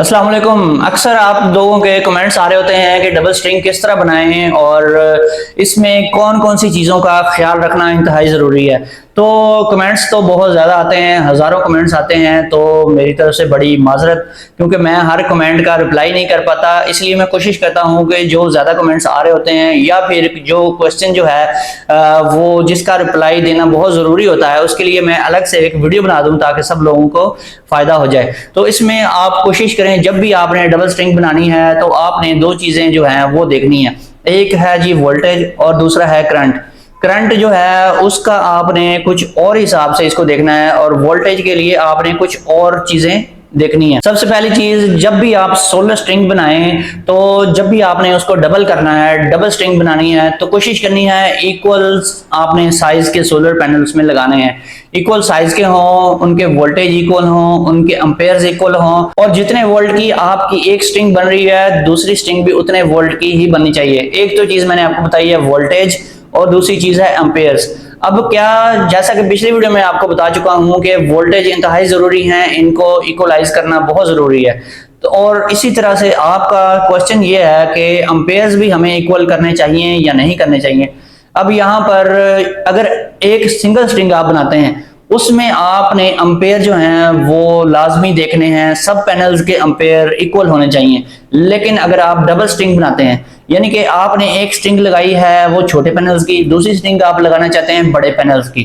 अस्सलाम वालेकुम। अक्सर आप लोगों के कमेंट्स आ रहे होते हैं कि डबल स्ट्रिंग किस तरह बनाएं और इसमें कौन कौन सी चीज़ों का ख्याल रखना इंतहाई ज़रूरी है। तो कमेंट्स तो बहुत ज़्यादा आते हैं, हज़ारों कमेंट्स आते हैं, तो मेरी तरफ से बड़ी माजरत, क्योंकि मैं हर कमेंट का रिप्लाई नहीं कर पाता। इसलिए मैं कोशिश करता हूँ कि जो ज़्यादा कमेंट्स आ रहे होते हैं या फिर जो क्वेश्चन जो है वो जिसका रिप्लाई देना बहुत ज़रूरी होता है, उसके लिए मैं अलग से एक वीडियो बना दूँ ताकि सब लोगों को फ़ायदा हो जाए। तो इसमें आप कोशिश करें, जब भी आपने डबल स्ट्रिंग बनानी है तो आपने दो चीज़ें जो हैं वो देखनी है। एक है जी वोल्टेज और दूसरा है करंट। करंट जो है उसका आपने कुछ और हिसाब से इसको देखना है और वोल्टेज के लिए आपने कुछ और चीज़ें देखनी है। सबसे पहली चीज, जब भी आप सोलर स्ट्रिंग बनाएं तो जब भी आपने उसको डबल करना है, डबल स्ट्रिंग बनानी है, तो कोशिश करनी है इक्वल आपने साइज के सोलर पैनल उसमें लगाने हैं। इक्वल साइज के हों, उनके वोल्टेज इक्वल हों, उनके एम्पेयर्स इक्वल हों, और जितने वोल्ट की आपकी एक स्ट्रिंग बन रही है दूसरी स्ट्रिंग भी उतने वोल्ट की ही बननी चाहिए। एक तो चीज मैंने आपको बताई है वोल्टेज, और दूसरी चीज है एम्पेयर्स। अब क्या, जैसा कि पिछली वीडियो में आपको बता चुका हूं कि वोल्टेज इंतहाई जरूरी है, इनको इक्वलाइज करना बहुत जरूरी है। तो और इसी तरह से आपका क्वेश्चन ये है कि एम्पेयर्स भी हमें इक्वल करने चाहिए या नहीं करने चाहिए। अब यहाँ पर अगर एक सिंगल स्ट्रिंग आप बनाते हैं, उसमें आपने एम्पेयर जो हैं वो लाजमी देखने हैं, सब पैनल्स के एम्पेयर इक्वल होने चाहिए। लेकिन अगर आप डबल स्ट्रिंग बनाते हैं, यानी कि आपने एक स्ट्रिंग लगाई है वो छोटे पैनल्स की, दूसरी स्ट्रिंग आप लगाना चाहते हैं बड़े पैनल्स की,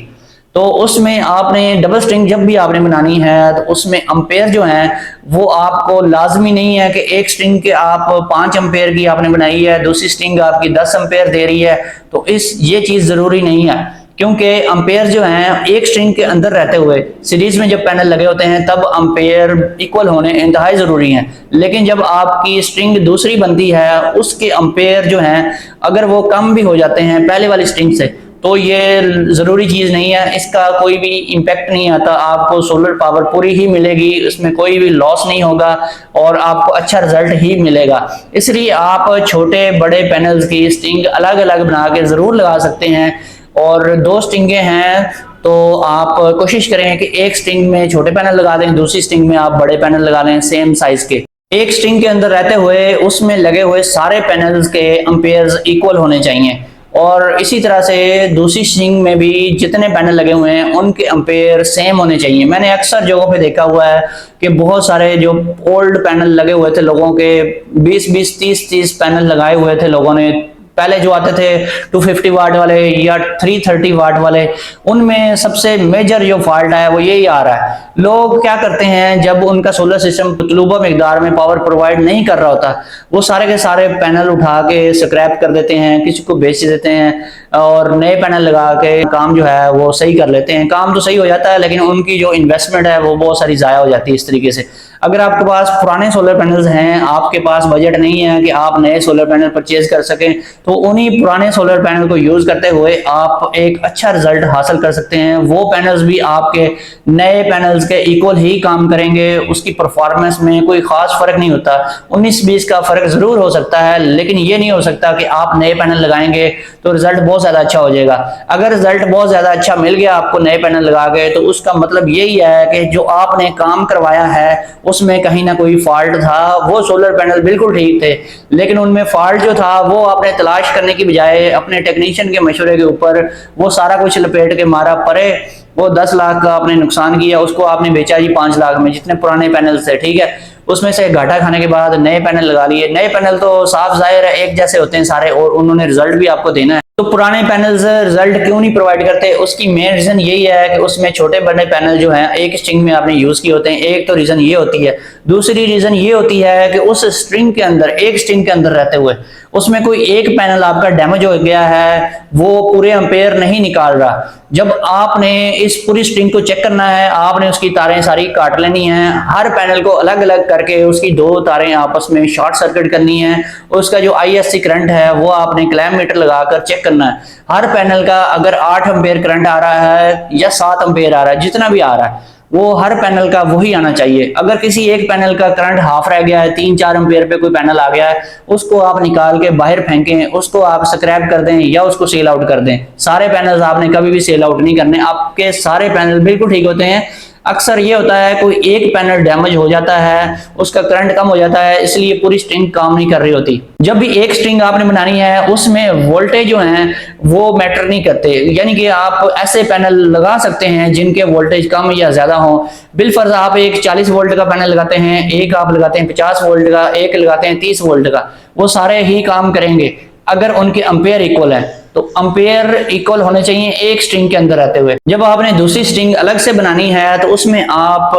तो उसमें आपने डबल स्ट्रिंग जब भी आपने बनानी है तो उसमें एम्पेयर जो हैं वो आपको लाजमी नहीं है कि एक स्ट्रिंग के आप 5 एम्पेयर की आपने बनाई है, दूसरी स्ट्रिंग आपकी 10 एम्पेयर दे रही है, तो ये चीज जरूरी नहीं है। क्योंकि एम्पेयर जो हैं एक स्ट्रिंग के अंदर रहते हुए सीरीज में जब पैनल लगे होते हैं तब एम्पेयर इक्वल होने इंतहाई जरूरी हैं। लेकिन जब आपकी स्ट्रिंग दूसरी बनती है उसके एम्पेयर जो हैं अगर वो कम भी हो जाते हैं पहले वाली स्ट्रिंग से, तो ये जरूरी चीज नहीं है, इसका कोई भी इम्पैक्ट नहीं आता। आपको सोलर पावर पूरी ही मिलेगी, इसमें कोई भी लॉस नहीं होगा और आपको अच्छा रिजल्ट ही मिलेगा। इसलिए आप छोटे बड़े पैनल्स की स्ट्रिंग अलग अलग बना के जरूर लगा सकते हैं। और दो स्ट्रिंगें हैं तो आप कोशिश करें कि एक स्ट्रिंग में छोटे पैनल लगा दें, दूसरी स्ट्रिंग में आप बड़े पैनल लगा लें सेम साइज के। एक स्ट्रिंग के अंदर रहते हुए उसमें लगे हुए सारे पैनल्स के एम्पेयर्स इक्वल होने चाहिए, और इसी तरह से दूसरी स्ट्रिंग में भी जितने पैनल लगे हुए हैं उनके एम्पेयर सेम होने चाहिए। मैंने अक्सर जगहों पे देखा हुआ है कि बहुत सारे जो ओल्ड पैनल लगे हुए थे लोगों के, 20-20 30-30 पैनल लगाए हुए थे लोगों ने, पहले जो आते थे 250 वाट वाले या 330 वाट वाले, उनमें सबसे मेजर जो फॉल्ट है वो यही आ रहा है। लोग क्या करते हैं, जब उनका सोलर सिस्टम मतलूबा मिकदार में पावर प्रोवाइड नहीं कर रहा होता, वो सारे के सारे पैनल उठा के स्क्रैप कर देते हैं, किसी को बेच देते हैं और नए पैनल लगा के काम जो है वो सही कर लेते हैं। काम तो सही हो जाता है लेकिन उनकी जो इन्वेस्टमेंट है वो बहुत सारी ज़ाया हो जाती है इस तरीके से। अगर आपके पास पुराने सोलर पैनल्स हैं, आपके पास बजट नहीं है कि आप नए सोलर पैनल परचेज कर सकें, तो उन्हीं पुराने सोलर पैनल को यूज करते हुए आप एक अच्छा रिजल्ट हासिल कर सकते हैं। वो पैनल्स भी आपके नए पैनल्स के इक्वल ही काम करेंगे, उसकी परफॉर्मेंस में कोई खास फर्क नहीं होता। 19-20 का फर्क जरूर हो सकता है, लेकिन ये नहीं हो सकता कि आप नए पैनल लगाएंगे तो रिजल्ट बहुत ज्यादा अच्छा हो जाएगा। अगर रिजल्ट बहुत ज्यादा अच्छा मिल गया आपको नए पैनल लगा के, तो उसका मतलब यही है कि जो आपने काम करवाया है उसमें कहीं ना कोई फॉल्ट था। वो सोलर पैनल बिल्कुल ठीक थे लेकिन उनमें फॉल्ट जो था वो आपने तलाश करने की बजाय अपने टेक्नीशियन के मशवरे के ऊपर वो सारा कुछ लपेट के मारा परे, वो 10 लाख का आपने नुकसान किया, उसको आपने बेचा जी 5 लाख में, जितने पुराने पैनल थे, ठीक है। उसमें से घाटा खाने के बाद नए पैनल लगा लिए। नए पैनल तो साफ जाहिर है एक जैसे होते हैं सारे, और उन्होंने रिजल्ट भी आपको देना है। तो पुराने पैनल्स रिजल्ट क्यों नहीं प्रोवाइड करते, उसकी मेन रीजन यही है कि उसमें छोटे बड़े पैनल जो हैं एक स्ट्रिंग में आपने यूज किए होते हैं। एक तो रीजन ये होती है, दूसरी रीजन ये होती है कि उस स्ट्रिंग के अंदर, एक स्ट्रिंग के अंदर रहते हुए उसमें कोई एक पैनल आपका डैमेज हो गया है, वो पूरे एम्पेयर नहीं निकाल रहा। जब आपने इस पूरी स्ट्रिंग को चेक करना है, आपने उसकी तारें सारी काट लेनी है, हर पैनल को अलग अलग करके उसकी दो तारें आपस में शॉर्ट सर्किट करनी है, उसका जो ISC करंट है वो आपने क्लैम्प मीटर लगाकर चेक करना है। हर पैनल का अगर 8 एम्पेयर करंट आ रहा है या 7 एम्पेयर आ रहा है, जितना भी आ रहा है वो हर पैनल का वही आना चाहिए। अगर किसी एक पैनल का करंट हाफ रह गया है, 3-4 एम्पेयर पे कोई पैनल आ गया है, उसको आप निकाल के बाहर फेंकें, उसको आप स्क्रैप कर दें या उसको सेल आउट कर दें। सारे पैनल्स आपने कभी भी सेल आउट नहीं करने, आपके सारे पैनल बिल्कुल ठीक होते हैं। अक्सर ये होता है कोई एक पैनल डैमेज हो जाता है, उसका करंट कम हो जाता है, इसलिए पूरी स्ट्रिंग काम नहीं कर रही होती। जब भी एक स्ट्रिंग आपने बनानी है उसमें वोल्टेज जो है वो मैटर नहीं करते, यानी कि आप ऐसे पैनल लगा सकते हैं जिनके वोल्टेज कम या ज्यादा हो। बिलफर्ज आप एक 40 वोल्ट का पैनल लगाते हैं, एक आप लगाते हैं 50 वोल्ट का, एक लगाते हैं 30 वोल्ट का, वो सारे ही काम करेंगे अगर उनके एम्पेयर इक्वल है। तो एम्पेयर इक्वल होने चाहिए एक स्ट्रिंग के अंदर रहते हुए। जब आपने दूसरी स्ट्रिंग अलग से बनानी है तो उसमें आप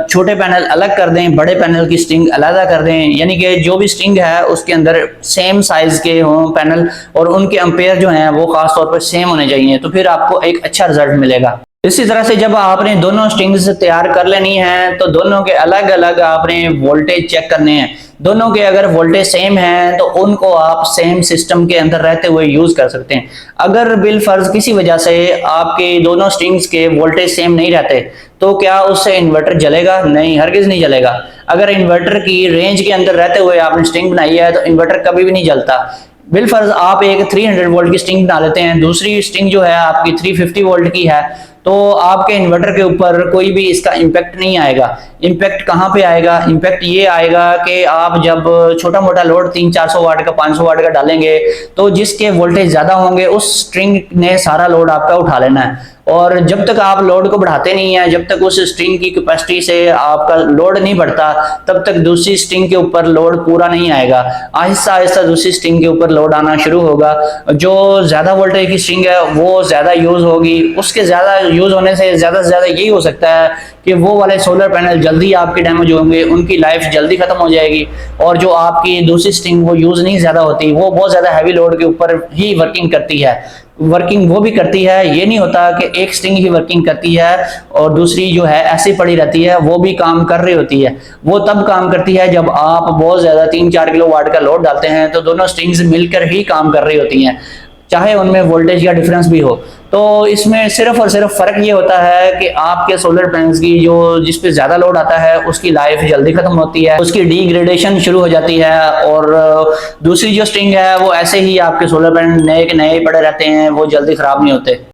छोटे पैनल अलग कर दें, बड़े पैनल की स्ट्रिंग अलग कर दें, यानी कि जो भी स्ट्रिंग है उसके अंदर सेम साइज के हों पैनल और उनके एम्पेयर जो हैं वो खास तौर पर सेम होने चाहिए, तो फिर आपको एक अच्छा रिजल्ट मिलेगा। इसी तरह से जब आपने दोनों स्ट्रिंग्स तैयार कर लेनी है तो दोनों के अलग अलग आपने वोल्टेज चेक करने हैं। दोनों के अगर वोल्टेज सेम है तो उनको आप सेम सिस्टम के अंदर रहते हुए यूज कर सकते हैं। अगर बिलफर्ज किसी वजह से आपके दोनों स्ट्रिंग्स के वोल्टेज सेम नहीं रहते तो क्या उससे इन्वर्टर जलेगा? नहीं, हरगिज नहीं जलेगा। अगर इन्वर्टर की रेंज के अंदर रहते हुए आपने स्ट्रिंग बनाई है तो इन्वर्टर कभी भी नहीं जलता। बिलफर्ज आप एक 300 वोल्ट की स्ट्रिंग बना लेते हैं, दूसरी स्ट्रिंग जो है आपकी 350 वोल्ट की है, तो आपके इन्वर्टर के ऊपर कोई भी इसका इम्पैक्ट नहीं आएगा। इम्पैक्ट कहाँ पे आएगा? इम्पैक्ट ये आएगा कि आप जब छोटा मोटा लोड 300-400 वाट का 500 वाट का डालेंगे तो जिसके वोल्टेज ज्यादा होंगे उस स्ट्रिंग ने सारा लोड आपका उठा लेना है, और जब तक आप लोड को बढ़ाते नहीं है, जब तक उस स्ट्रिंग की कैपेसिटी से आपका लोड नहीं बढ़ता, तब तक दूसरी स्ट्रिंग के ऊपर लोड पूरा नहीं आएगा। आहिस्ता आहिस्ता दूसरी स्ट्रिंग के ऊपर लोड आना शुरू होगा। जो ज्यादा वोल्टेज की स्ट्रिंग है वो ज्यादा यूज होगी, उसके ज्यादा यूज होने से ज्यादा यही हो सकता है कि वो वाले सोलर पैनल जल्दी आपके डैमेज होंगे, उनकी लाइफ जल्दी खत्म हो जाएगी। और जो आपकी दूसरी स्ट्रिंग वो यूज नहीं ज्यादा होती, वो बहुत ज्यादा हैवी लोड के ऊपर ही वर्किंग करती है। वर्किंग वो भी करती है, ये नहीं होता कि एक स्ट्रिंग ही वर्किंग करती है और दूसरी जो है ऐसी पड़ी रहती है, वो भी काम कर रही होती है। वो तब काम करती है जब आप बहुत ज्यादा 3-4 किलो वाट का लोड डालते हैं, तो दोनों स्ट्रिंग्स मिलकर ही काम कर रही होती हैं, चाहे उनमें वोल्टेज का डिफरेंस भी हो। तो इसमें सिर्फ और सिर्फ फर्क ये होता है कि आपके सोलर पैनल्स की जो जिस पे ज्यादा लोड आता है उसकी लाइफ जल्दी खत्म होती है, उसकी डिग्रेडेशन शुरू हो जाती है, और दूसरी जो स्ट्रिंग है वो ऐसे ही आपके सोलर पैनल नए के नए पड़े रहते हैं, वो जल्दी खराब नहीं होते।